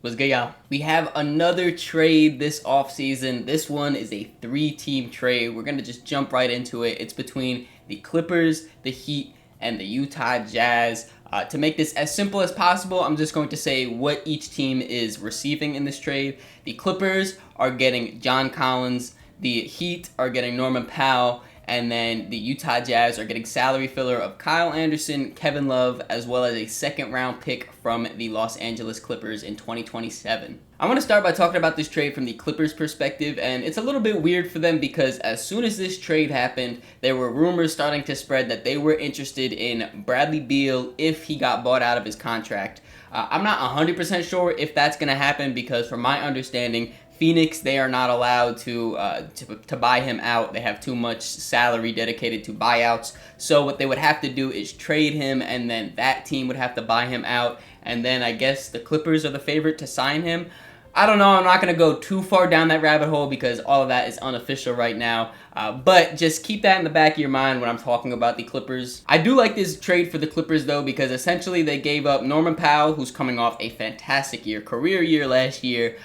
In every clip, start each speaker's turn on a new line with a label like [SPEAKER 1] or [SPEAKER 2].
[SPEAKER 1] What's good, y'all? We have another trade this offseason. This one is a 3-team trade. We're going to just jump right into it. It's between the Clippers, the Heat, and the Utah Jazz. To make this as simple as possible, I'm just going to say what each team is receiving in this trade. The Clippers are getting John Collins. The Heat are getting Norman Powell. And then the Utah Jazz are getting salary filler of Kyle Anderson, Kevin Love, as well as a second-round pick from the Los Angeles Clippers in 2027. I want to start by talking about this trade from the Clippers' perspective, and it's a little bit weird for them because as soon as this trade happened, there were rumors starting to spread that they were interested in Bradley Beal if he got bought out of his contract. I'm not 100% sure if that's going to happen because from my understanding, Phoenix, they are not allowed to buy him out. They have too much salary dedicated to buyouts. So what they would have to do is trade him, and then that team would have to buy him out. And then I guess the Clippers are the favorite to sign him. I don't know. I'm not going to go too far down that rabbit hole because all of that is unofficial right now. But just keep that in the back of your mind when I'm talking about the Clippers. I do like this trade for the Clippers, though, because essentially they gave up Norman Powell, who's coming off a fantastic year, career year last year.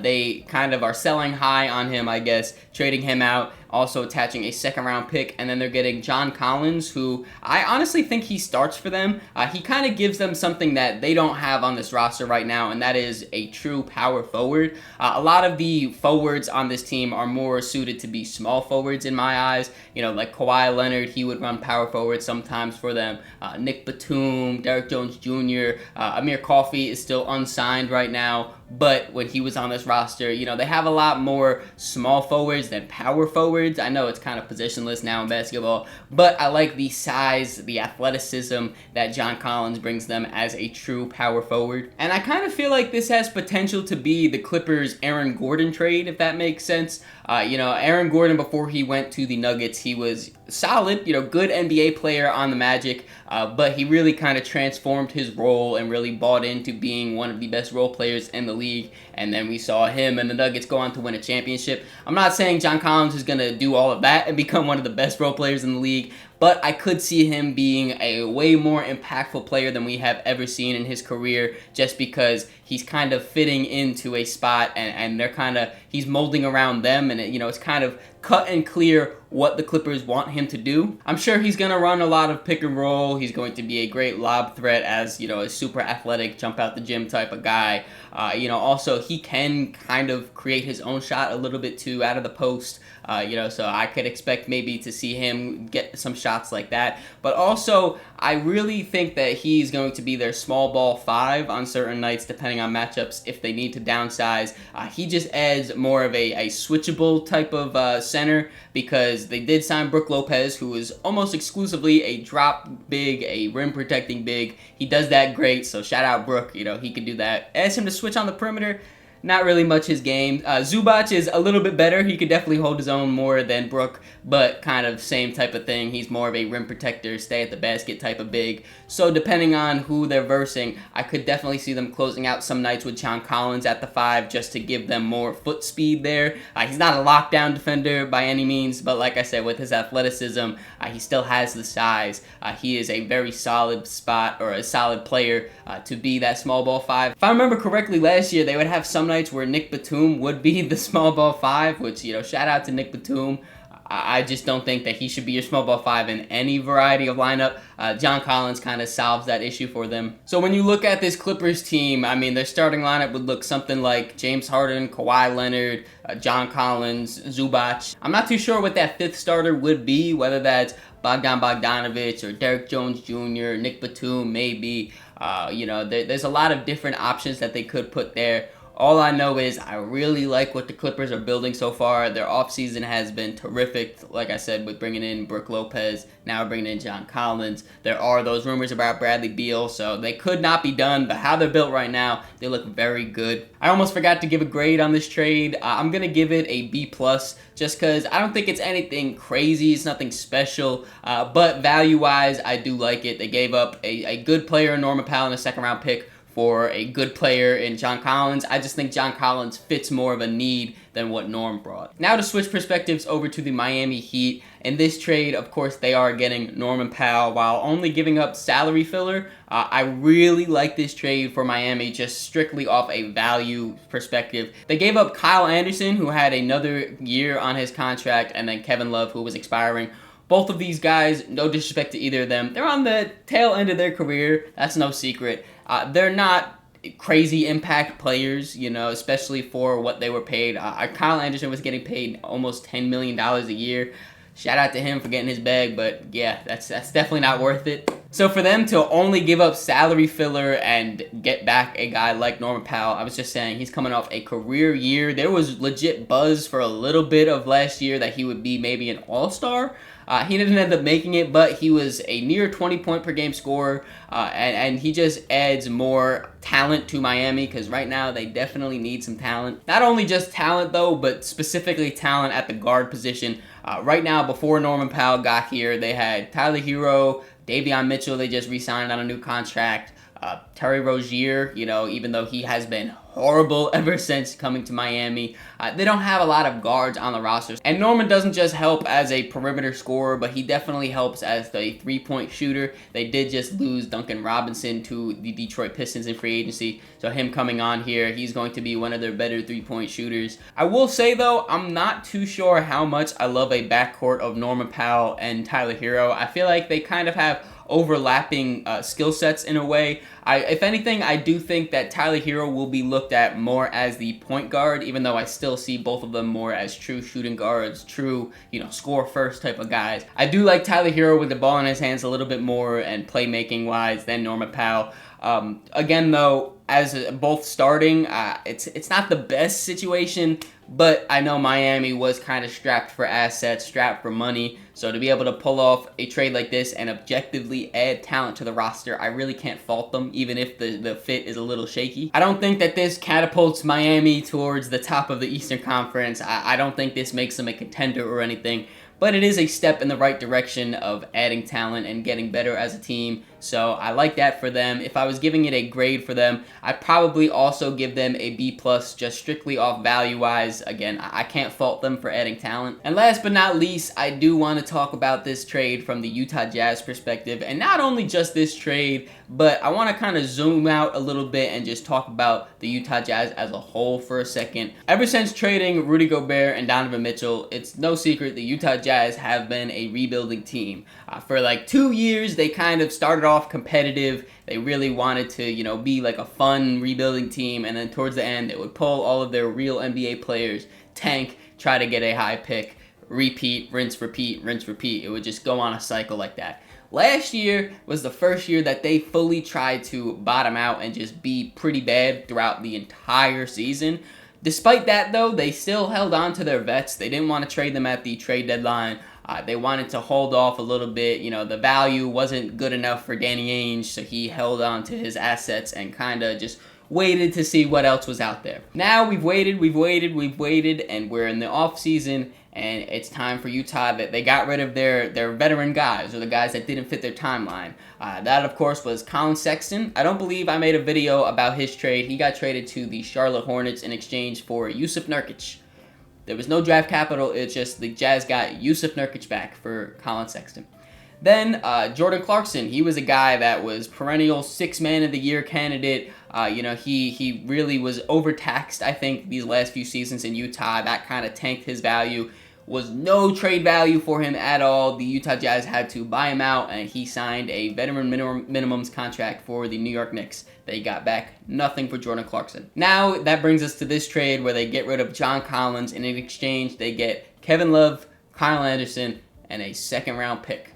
[SPEAKER 1] They kind of are selling high on him, I guess, trading him out, also attaching a second-round pick, and then they're getting John Collins, who I honestly think he starts for them. He kind of gives them something that they don't have on this roster right now, and that is a true power forward. A lot of the forwards on this team are more suited to be small forwards in my eyes. You know, like Kawhi Leonard, he would run power forward sometimes for them. Nick Batum, Derek Jones Jr., Amir Coffey is still unsigned right now. But when he was on this roster, you know, they have a lot more small forwards than power forwards. I know it's kind of positionless now in basketball, but I like the size, the athleticism that John Collins brings them as a true power forward. And I kind of feel like this has potential to be the Clippers' Aaron Gordon trade, if that makes sense. You know, Aaron Gordon, before he went to the Nuggets, he was solid, you know, good NBA player on the Magic, but he really kind of transformed his role and really bought into being one of the best role players in the league. And then we saw him and the Nuggets go on to win a championship. I'm not saying John Collins is going to do all of that and become one of the best role players in the league, but I could see him being a way more impactful player than we have ever seen in his career, just because he's kind of fitting into a spot and they're kind of, he's molding around them, and you know, it's kind of cut and clear what the Clippers want him to do. I'm sure he's going to run a lot of pick and roll. He's going to be a great lob threat as, you know, a super athletic, jump out the gym type of guy. You know, also he can kind of create his own shot a little bit too out of the post. You know, so I could expect maybe to see him get some shots like that. But also, I really think that he's going to be their small ball 5 on certain nights, depending on matchups, if they need to downsize. He just adds more of a switchable type of center, because they did sign Brook Lopez, who is almost exclusively a drop big, a rim protecting big. He does that great, so shout out Brook. You know, he can do that. Ask him to switch on the perimeter. Not really much his game. Zubac is a little bit better. He could definitely hold his own more than Brook, but kind of same type of thing. He's more of a rim protector, stay at the basket type of big. So depending on who they're versing, I could definitely see them closing out some nights with John Collins at the 5 just to give them more foot speed there. He's not a lockdown defender by any means, but like I said, with his athleticism, he still has the size. He is a very solid spot, or a solid player to be that small ball 5. If I remember correctly, last year they would have some nights where Nick Batum would be the small ball 5, which, you know, shout out to Nick Batum. I just don't think that he should be your small ball 5 in any variety of lineup. John Collins kind of solves that issue for them. So when you look at this Clippers team, I mean, their starting lineup would look something like James Harden, Kawhi Leonard, John Collins, Zubac. I'm not too sure what that 5th starter would be, whether that's Bogdan Bogdanovic or Derek Jones Jr., Nick Batum, maybe. You know, there's a lot of different options that they could put there. All I know is I really like what the Clippers are building so far. Their offseason has been terrific, like I said, with bringing in Brook Lopez, now bringing in John Collins. There are those rumors about Bradley Beal, so they could not be done, but how they're built right now, they look very good. I almost forgot to give a grade on this trade. I'm going to give it a B+, just because I don't think it's anything crazy. It's nothing special, but value-wise, I do like it. They gave up a good player, Norman Powell, in a second-round pick for a good player in John Collins. I just think John Collins fits more of a need than what Norm brought. Now to switch perspectives over to the Miami Heat. In this trade, of course, they are getting Norman Powell while only giving up salary filler. I really like this trade for Miami just strictly off a value perspective. They gave up Kyle Anderson, who had another year on his contract, and then Kevin Love, who was expiring. Both of these guys, no disrespect to either of them, they're on the tail end of their career. That's no secret. They're not crazy impact players, you know, especially for what they were paid. Kyle Anderson was getting paid almost $10 million a year. Shout out to him for getting his bag, but yeah, that's definitely not worth it. So for them to only give up salary filler and get back a guy like Norman Powell, I was just saying, he's coming off a career year. There was legit buzz for a little bit of last year that he would be maybe an all-star. He didn't end up making it, but he was a near 20-point per game scorer, and he just adds more talent to Miami because right now they definitely need some talent. Not only just talent though, but specifically talent at the guard position. Right now, before Norman Powell got here, they had Tyler Hero, Davion Mitchell, they just re-signed on a new contract. Terry Rozier, you know, even though he has been horrible ever since coming to Miami, they don't have a lot of guards on the roster. And Norman doesn't just help as a perimeter scorer, but he definitely helps as the three-point shooter. They did just lose Duncan Robinson to the Detroit Pistons in free agency, so him coming on here, he's going to be one of their better three-point shooters. I will say, though, I'm not too sure how much I love a backcourt of Norman Powell and Tyler Hero. I feel like they kind of have overlapping skill sets in a way. If anything, I do think that Tyler Hero will be looked at more as the point guard, even though I still see both of them more as true shooting guards, true, you know, score first type of guys. I do like Tyler Hero with the ball in his hands a little bit more and playmaking wise than Norman Powell. Again, though, as both starting, it's not the best situation, but I know Miami was kind of strapped for assets, strapped for money. So to be able to pull off a trade like this and objectively add talent to the roster, I really can't fault them, even if the fit is a little shaky. I don't think that this catapults Miami towards the top of the Eastern Conference. I don't think this makes them a contender or anything. But it is a step in the right direction of adding talent and getting better as a team. So I like that for them. If I was giving it a grade for them, I'd probably also give them a B+, just strictly off value-wise. Again, I can't fault them for adding talent. And last but not least, I do want to talk about this trade from the Utah Jazz perspective. And not only just this trade, but I want to kind of zoom out a little bit and just talk about the Utah Jazz as a whole for a second. Ever since trading Rudy Gobert and Donovan Mitchell, it's no secret the Utah Jazz have been a rebuilding team. For like 2 years, they kind of started off competitive. They really wanted to, you know, be like a fun rebuilding team, and then towards the end, they would pull all of their real NBA players, tank, try to get a high pick, repeat, rinse, repeat, rinse, repeat. It would just go on a cycle like that. Last year was the first year that they fully tried to bottom out and just be pretty bad throughout the entire season. Despite that, though, they still held on to their vets. They didn't want to trade them at the trade deadline. They wanted to hold off a little bit. You know, the value wasn't good enough for Danny Ainge, so he held on to his assets and kind of just waited to see what else was out there. Now we've waited, and we're in the offseason, and it's time for Utah. That they got rid of their veteran guys, or the guys that didn't fit their timeline. That, of course, was Colin Sexton. I don't believe I made a video about his trade. He got traded to the Charlotte Hornets in exchange for Jusuf Nurkic. There was no draft capital. It's just the Jazz got Jusuf Nurkic back for Colin Sexton. Then Jordan Clarkson. He was a guy that was perennial 6th Man of the Year candidate. You know, he really was overtaxed, I think, these last few seasons in Utah. That kind of tanked his value. Was no trade value for him at all. The Utah Jazz had to buy him out, and he signed a veteran minimums contract for the New York Knicks. They got back nothing for Jordan Clarkson. Now, that brings us to this trade where they get rid of John Collins, and in exchange, they get Kevin Love, Kyle Anderson, and a second-round pick.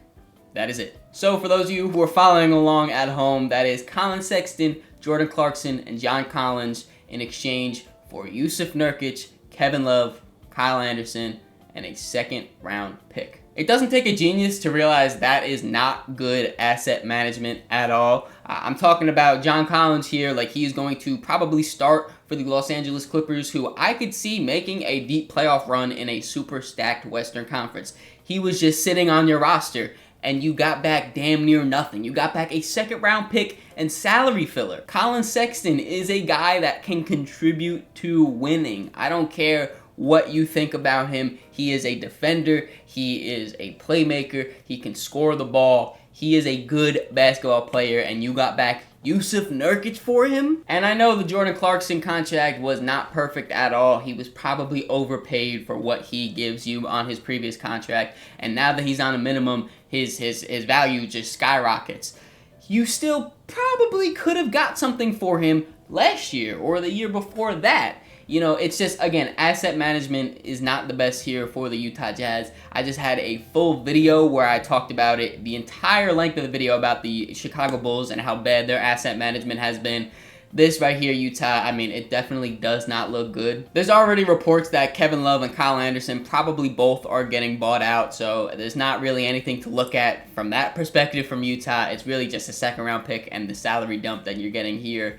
[SPEAKER 1] That is it. So, for those of you who are following along at home, that is Colin Sexton, Jordan Clarkson, and John Collins in exchange for Jusuf Nurkic, Kevin Love, Kyle Anderson, and a second-round pick. It doesn't take a genius to realize that is not good asset management at all. I'm talking about John Collins here, like he's going to probably start for the Los Angeles Clippers, who I could see making a deep playoff run in a super stacked Western Conference. He was just sitting on your roster, and you got back damn near nothing. You got back a second-round pick and salary filler. Colin Sexton is a guy that can contribute to winning. I don't care what you think about him. He is a defender. He is a playmaker. He can score the ball. He is a good basketball player, and you got back Yusuf Nurkic for him. And I know the Jordan Clarkson contract was not perfect at all. He was probably overpaid for what he gives you on his previous contract, and now that he's on a minimum, his value just skyrockets. You still probably could have got something for him last year or the year before that. You know, it's just, again, asset management is not the best here for the Utah Jazz. I just had a full video where I talked about it, the entire length of the video about the Chicago Bulls and how bad their asset management has been. This right here, Utah, I mean, it definitely does not look good. There's already reports that Kevin Love and Kyle Anderson probably both are getting bought out, so there's not really anything to look at from that perspective from Utah. It's really just a second-round pick and the salary dump that you're getting here.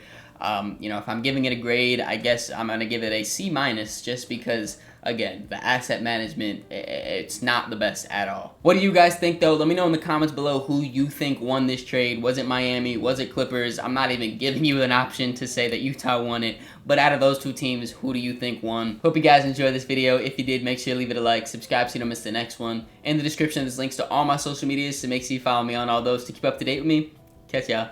[SPEAKER 1] You know, if I'm giving it a grade, I guess I'm going to give it a C- just because, again, the asset management, it's not the best at all. What do you guys think, though? Let me know in the comments below who you think won this trade. Was it Miami? Was it Clippers? I'm not even giving you an option to say that Utah won it. But out of those two teams, who do you think won? Hope you guys enjoyed this video. If you did, make sure to leave it a like. Subscribe so you don't miss the next one. In the description, there's links to all my social medias, so make sure you follow me on all those to keep up to date with me. Catch y'all.